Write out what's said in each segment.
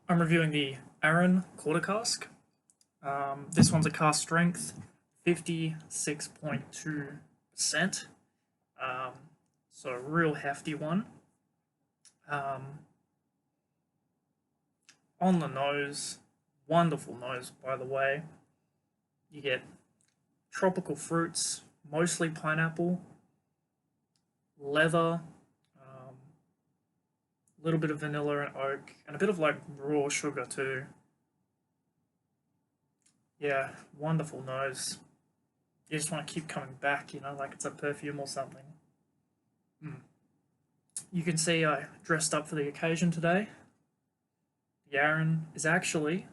I'm reviewing the Arran quarter cask. This one's a cask strength 56.2%. Um, so a real hefty one. Um, on the nose, wonderful nose by the way. You get tropical fruits, mostly pineapple, leather, a little bit of vanilla and oak, and a bit of like raw sugar too. Yeah, wonderful nose. You just want to keep coming back, like it's a perfume or something. Mm. You can see I dressed up for the occasion today. The Arran is actually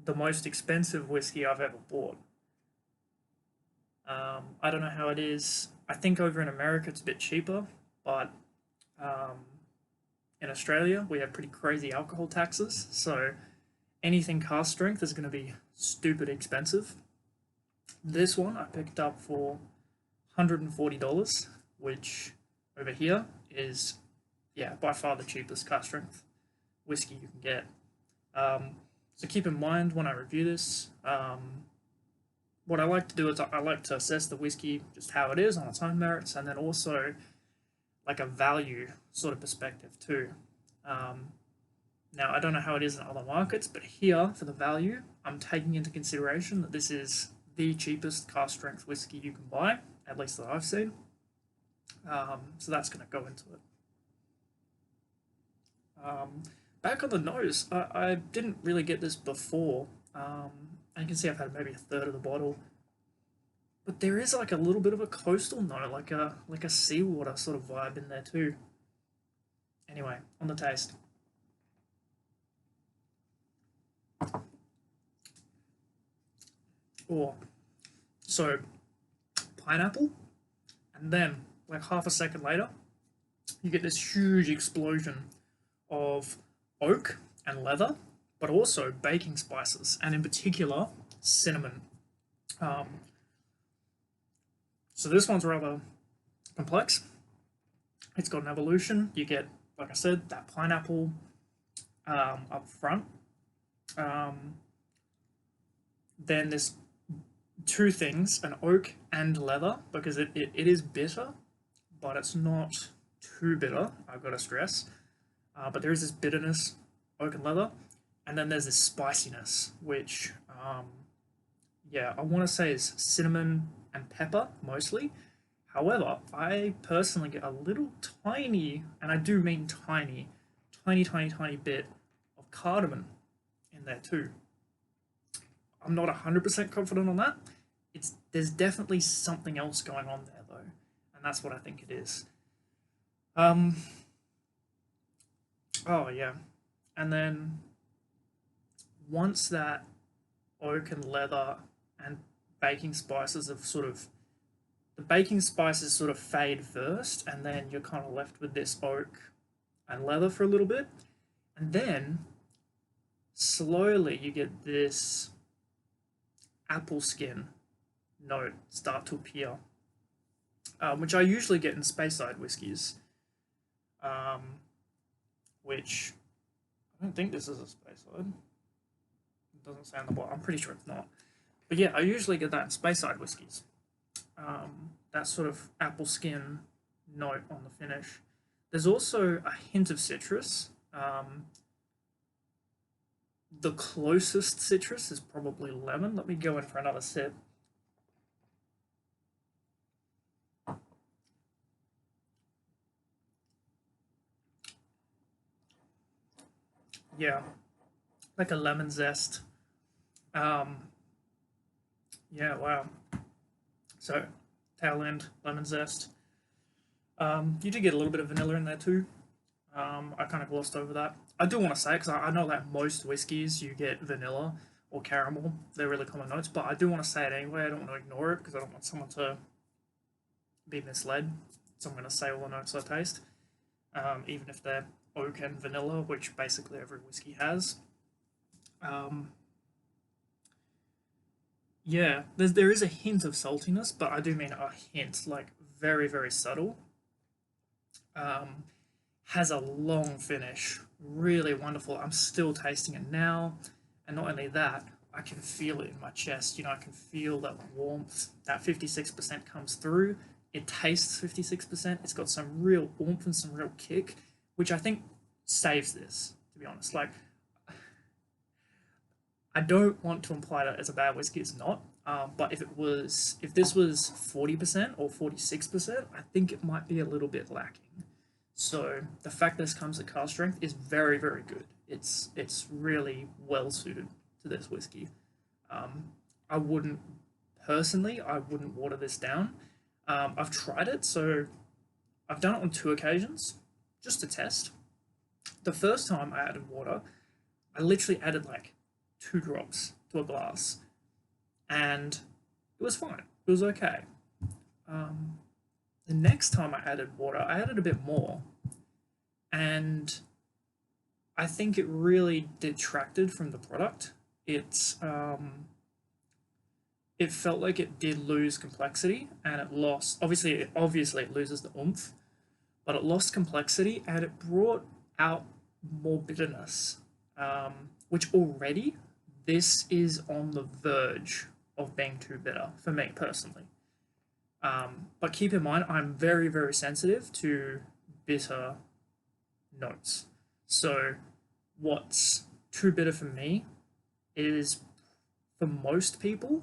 the most expensive whiskey I've ever bought. I don't know how it is. I think over in America it's a bit cheaper, but um, in Australia we have pretty crazy alcohol taxes, so anything cask strength is going to be stupid expensive. This one I picked up for $140, which over here is, yeah, by far the cheapest cask strength whiskey you can get. So keep in mind when I review this, what I like to do is I like to assess the whiskey just how it is on its own merits, and then also like a value sort of perspective too. Now, I don't know how it is in other markets, but here, for the value, I'm taking into consideration that this is the cheapest cask strength whiskey you can buy, at least that I've seen. So that's going to go into it. Back on the nose, I didn't really get this before. You can see I've had maybe a third of the bottle. But there is like a little bit of a coastal note, like a seawater sort of vibe in there too. Anyway, on the taste. Oh, so pineapple, and then like half a second later, you get this huge explosion of oak and leather, but also baking spices, and in particular cinnamon. Um, so this one's rather complex. It's got an evolution. You get, like I said, that pineapple up front. Then there's two things, an oak and leather, because it is bitter, but it's not too bitter, I've got to stress. But there is this bitterness, oak and leather, and then there's this spiciness, which, yeah, I want to say is cinnamon and pepper mostly. However, I personally get a little tiny, and I do mean tiny, tiny bit of cardamom in there too. I'm not 100% confident on that. There's definitely something else going on there though, and that's what I think it is. Um, oh yeah, and then once that oak and leather and baking spices have sort of the baking spices sort of fade first, and then you're kind of left with this oak and leather for a little bit, and then slowly you get this apple skin note start to appear, which I usually get in Speyside whiskies, um, which I don't think this is a Speyside. It doesn't say on the bottle. I'm pretty sure it's not. But yeah, I usually get that in Speyside whiskies. That sort of apple skin note on the finish. There's also a hint of citrus. The closest citrus is probably lemon. Let me go in for another sip. Yeah, like a lemon zest. Um, yeah, wow. So, tail end, lemon zest. You do get a little bit of vanilla in there too. I kind of glossed over that. I do want to say, because I know that most whiskies you get vanilla or caramel, they're really common notes, but I do want to say it anyway. I don't want to ignore it because I don't want someone to be misled. So I'm going to say all the notes I taste, even if they're oak and vanilla, which basically every whiskey has. Yeah, there is a hint of saltiness, but I do mean a hint, like very, very subtle. Um, has a long finish, really wonderful. I'm still tasting it now, and not only that, I can feel it in my chest. You know, I can feel that warmth. That 56% comes through. It tastes 56%. It's got some real oomph and some real kick, which I think saves this, to be honest. Like, I don't want to imply that it's a bad whiskey. It's not. But if this was 40% or 46%, I think it might be a little bit lacking. So the fact this comes at cask strength is very, very good. It's really well suited to this whiskey. I wouldn't personally, I wouldn't water this down. I've tried it, so I've done it on two occasions just to test. The first time I added water, I literally added like 2 drops to a glass, and it was fine. It was okay. Um, the next time I added water, I added a bit more, and I think it really detracted from the product. It felt like it did lose complexity, and it lost. Obviously, it loses the oomph, but it lost complexity, and it brought out more bitterness, which already this is on the verge of being too bitter for me personally. But keep in mind, I'm very, very sensitive to bitter notes. So, what's too bitter for me is for most people.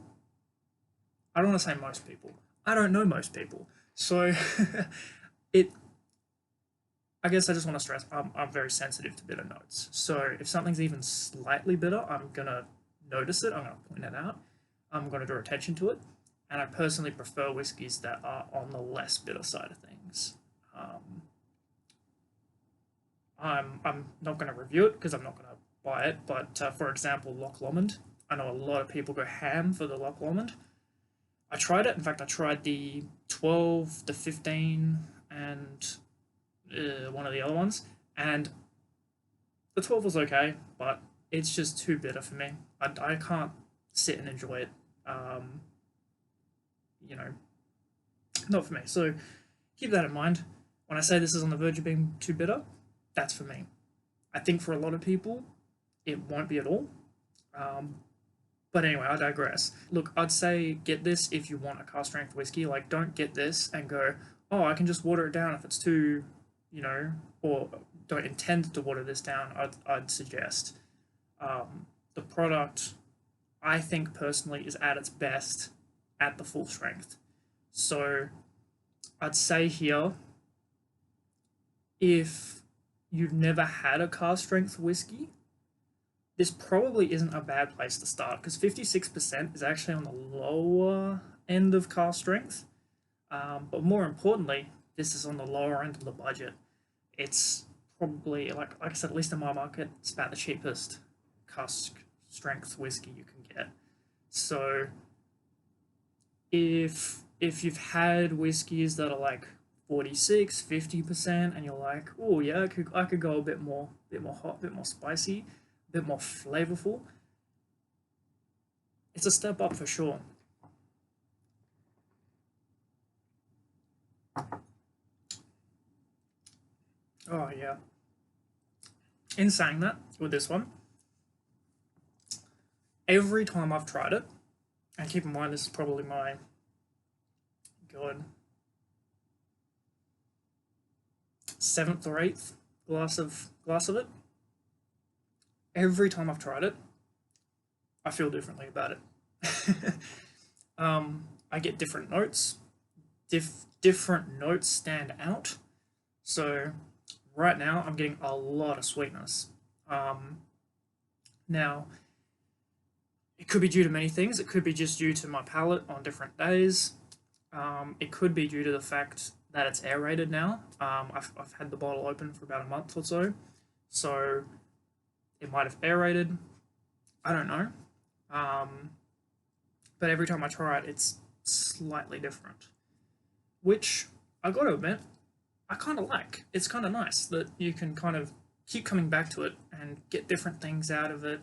I don't want to say most people. I don't know most people. So, it. I guess I just want to stress I'm very sensitive to bitter notes. So, if something's even slightly bitter, I'm gonna notice it. I'm gonna point it out. I'm gonna draw attention to it. And I personally prefer whiskies that are on the less bitter side of things. I'm not going to review it because I'm not going to buy it, but for example, Loch Lomond. I know a lot of people go ham for the Loch Lomond. I tried it. In fact, I tried the 12, the 15, and one of the other ones. And the 12 was okay, but it's just too bitter for me. I can't sit and enjoy it. You know, not for me. So keep that in mind. When I say this is on the verge of being too bitter, that's for me. I think for a lot of people, it won't be at all. Um, but anyway, I digress. Look, I'd say get this if you want a cask strength whiskey. Like, don't get this and go, oh, I can just water it down if it's too, or don't intend to water this down. I'd suggest the product, I think personally, is at its best at the full strength. So I'd say here, if you've never had a cask strength whiskey, this probably isn't a bad place to start because 56% is actually on the lower end of cask strength. But more importantly, this is on the lower end of the budget. It's probably, like I said, at least in my market, it's about the cheapest cask strength whiskey you can get. So if you've had whiskies that are like 46, 50%, and you're like, oh yeah, I could go a bit more hot, a bit more spicy, a bit more flavorful, it's a step up for sure. Oh yeah. In saying that, with this one, every time I've tried it, and keep in mind this is probably my god 7th or 8th glass of it. Every time I've tried it, I feel differently about it. I get different notes. Different notes stand out. So right now I'm getting a lot of sweetness. Now it could be due to many things. It could be just due to my palate on different days. It could be due to the fact that it's aerated now. I've had the bottle open for about a month or so it might have aerated. I don't know. But every time I try it, it's slightly different, which I got to admit, I kind of like. It's kind of nice that you can kind of keep coming back to it and get different things out of it.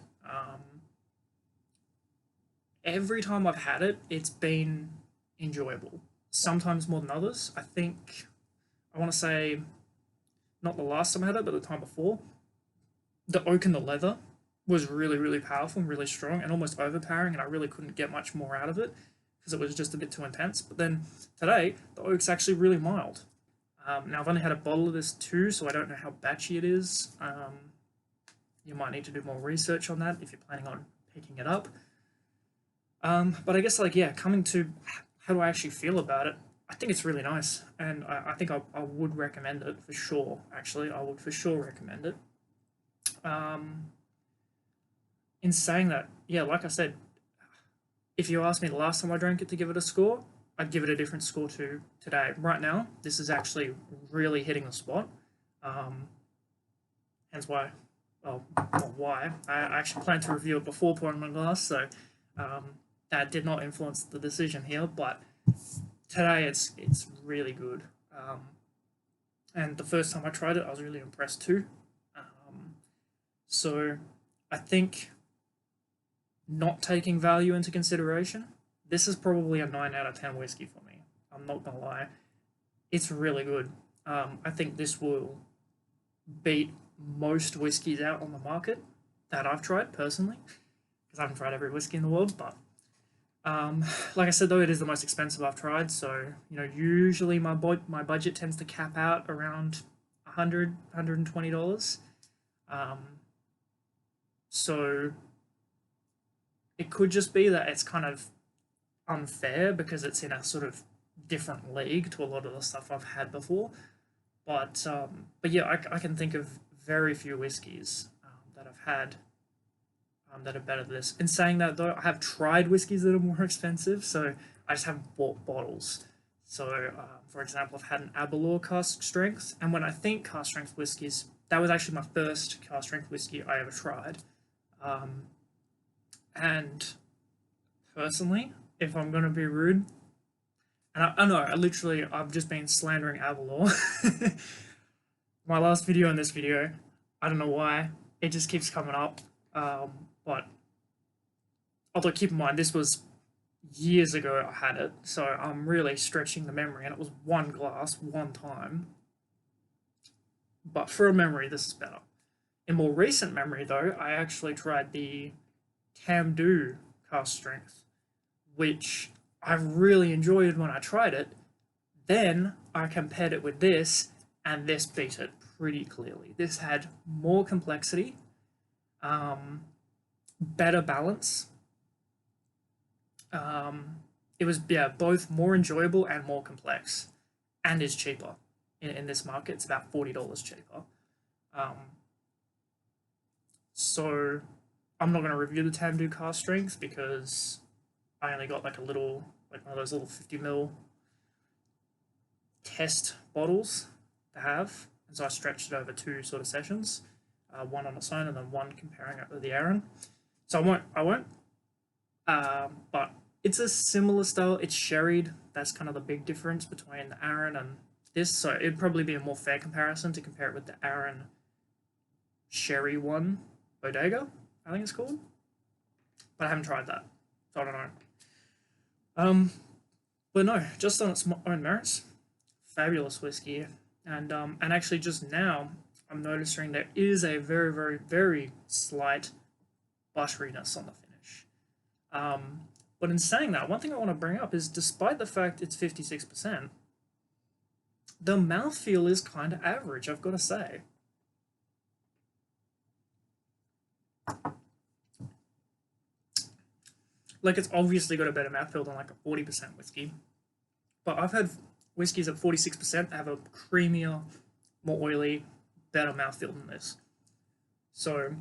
Every time I've had it, it's been enjoyable. Sometimes more than others. I want to say, not the last time I had it, but the time before. the oak and the leather was really, really powerful and really strong and almost overpowering, and I really couldn't get much more out of it because it was just a bit too intense. But then today, the oak's actually really mild. Now, I've only had a bottle of this too, so I don't know how batchy it is. You might need to do more research on that if you're planning on picking it up. But I guess, like, yeah, coming to how do I actually feel about it, I think it's really nice, and I think I would recommend it for sure. Actually, I would for sure recommend it. Um, in saying that, yeah, like I said, if you asked me the last time I drank it to give it a score, I'd give it a different score to today. Right now, this is actually really hitting the spot. Um, Hence why, well, not why. I actually planned to review it before pouring my glass, so um, that did not influence the decision here. But today, it's really good. And the first time I tried it, I was really impressed too. So I think not taking value into consideration, this is probably a 9 out of 10 whiskey for me. I'm not gonna lie. It's really good. I think this will beat most whiskies out on the market that I've tried personally, because I haven't tried every whiskey in the world. But like I said, though, it is the most expensive I've tried. So usually my budget tends to cap out around $100-$120. Um, so it could just be that it's kind of unfair because it's in a sort of different league to a lot of the stuff I've had before. But yeah, I can think of very few whiskies that I've had that are better than this. In saying that, though, I have tried whiskies that are more expensive, so I just haven't bought bottles. So, for example, I've had an Aberlour cask strength, and when I think cask strength whiskies, that was actually my first cask strength whiskey I ever tried. And personally, if I'm going to be rude, and I know, I've just been slandering Aberlour. My last video and this video, I don't know why, it just keeps coming up. But although keep in mind, this was years ago I had it, so I'm really stretching the memory, and it was one glass, one time. But for a memory, this is better. In more recent memory, though, I actually tried the Tamdhu cask strength, which I really enjoyed when I tried it. Then I compared it with this, and this beat it pretty clearly. This had more complexity, better balance. It was, yeah, both more enjoyable and more complex, and is cheaper. In this market, it's about $40 cheaper. So I'm not going to review the Tamdhu cask strength because I only got like one of those little 50 ml test bottles to have, and so I stretched it over two sort of sessions, one on its own and then one comparing it with the Arran. So I won't. But it's a similar style. It's sherried. That's kind of the big difference between the Arran and this. So it'd probably be a more fair comparison to compare it with the Arran Sherry one Bodega, I think it's called. But I haven't tried that, so I don't know. But no, just on its own merits, fabulous whiskey. And actually just now I'm noticing there is a very, very, very slight butteriness on the finish. But in saying that, one thing I want to bring up is despite the fact it's 56%, the mouthfeel is kind of average, I've got to say. Like, it's obviously got a better mouthfeel than like a 40% whiskey. But I've had whiskies at 46% that have a creamier, more oily, better mouthfeel than this. So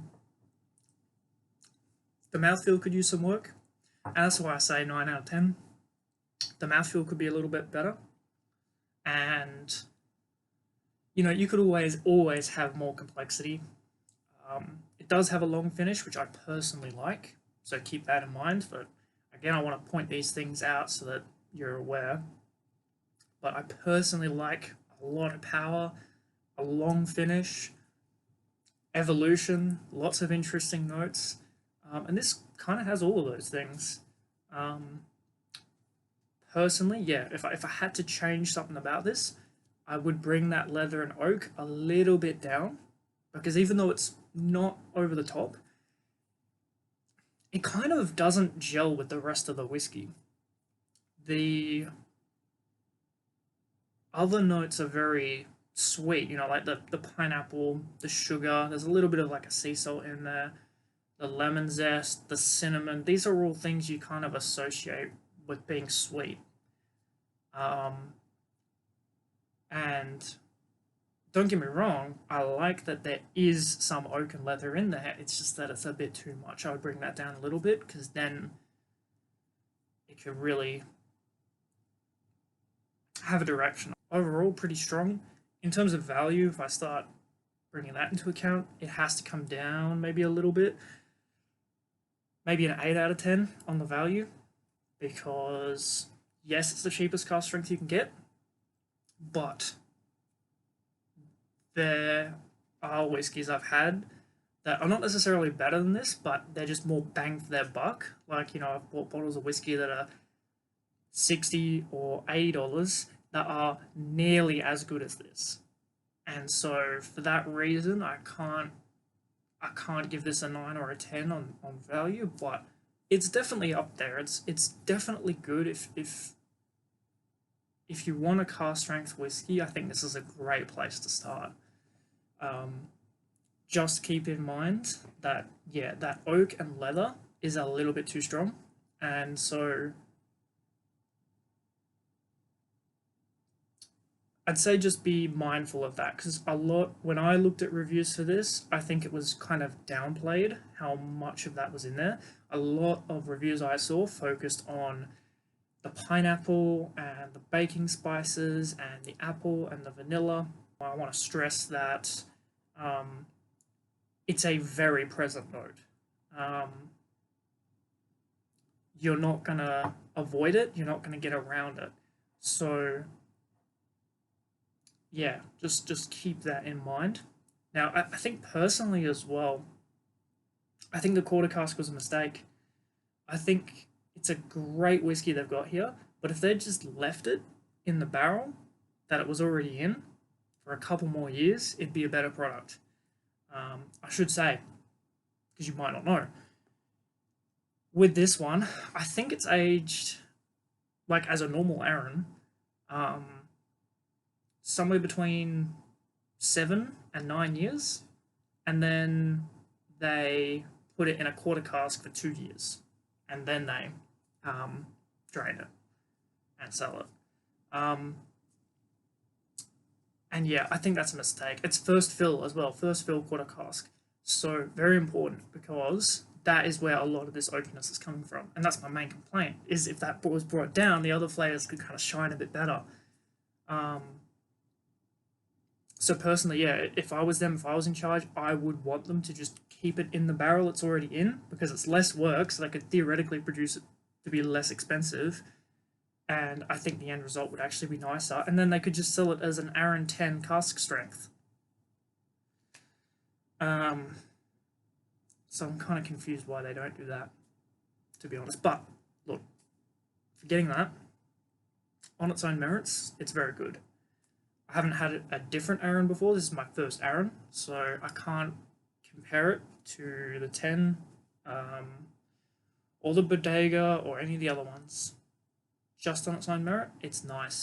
the mouthfeel could use some work, and that's why I say 9 out of 10. The mouthfeel could be a little bit better, and you could always have more complexity. It does have a long finish, which I personally like, so keep that in mind. But again, I want to point these things out so that you're aware. But I personally like a lot of power, a long finish, evolution, lots of interesting notes. And this kind of has all of those things. Personally, yeah, if I had to change something about this, I would bring that leather and oak a little bit down, because even though it's not over the top. It kind of doesn't gel with the rest of the whiskey. The other notes are very sweet, like the pineapple, the sugar. There's a little bit of like a sea salt in there, the lemon zest, the cinnamon. These are all things you kind of associate with being sweet. Um, and don't get me wrong, I like that there is some oak and leather in there. It's just that it's a bit too much. I would bring that down a little bit because then it could really have a direction. Overall, pretty strong. In terms of value, if I start bringing that into account, it has to come down maybe a little bit. Maybe an 8 out of 10 on the value because, yes, it's the cheapest cask strength you can get, but there are whiskies I've had that are not necessarily better than this, but they're just more bang for their buck. Like, I've bought bottles of whiskey that are 60 or $80 that are nearly as good as this. And so for that reason, I can't give this a 9 or a 10 on value, but it's definitely up there. It's definitely good if you want a cask strength whiskey. I think this is a great place to start. Just keep in mind that, yeah, that oak and leather is a little bit too strong, and so I'd say just be mindful of that because when I looked at reviews for this, I think it was kind of downplayed how much of that was in there. A lot of reviews I saw focused on the pineapple and the baking spices and the apple and the vanilla. I want to stress that it's a very present note. You're not going to avoid it, you're not going to get around it. So yeah, just keep that in mind. Now, I think personally as well, I think the quarter cask was a mistake. I think it's a great whiskey they've got here, but if they'd just left it in the barrel that it was already in for a couple more years, it'd be a better product. I should say, because you might not know. With this one, I think it's aged like as a normal Arran, um, somewhere between 7 and 9 years, and then they put it in a quarter cask for 2 years, and then they drain it and sell it. And yeah, I think that's a mistake. It's first fill as well, first fill quarter cask. So very important because that is where a lot of this oakiness is coming from, and that's my main complaint. Is if that was brought down, the other flavors could kind of shine a bit better. So personally, yeah, if I was them, if I was in charge, I would want them to just keep it in the barrel it's already in because it's less work, so they could theoretically produce it to be less expensive. And I think the end result would actually be nicer. And then they could just sell it as an Arran 10 cask strength. So I'm kind of confused why they don't do that, to be honest. But look, forgetting that, on its own merits, it's very good. I haven't had a different Arran before. This is my first Arran, so I can't compare it to the 10 or the Bodega or any of the other ones. Just on its own merit, it's nice.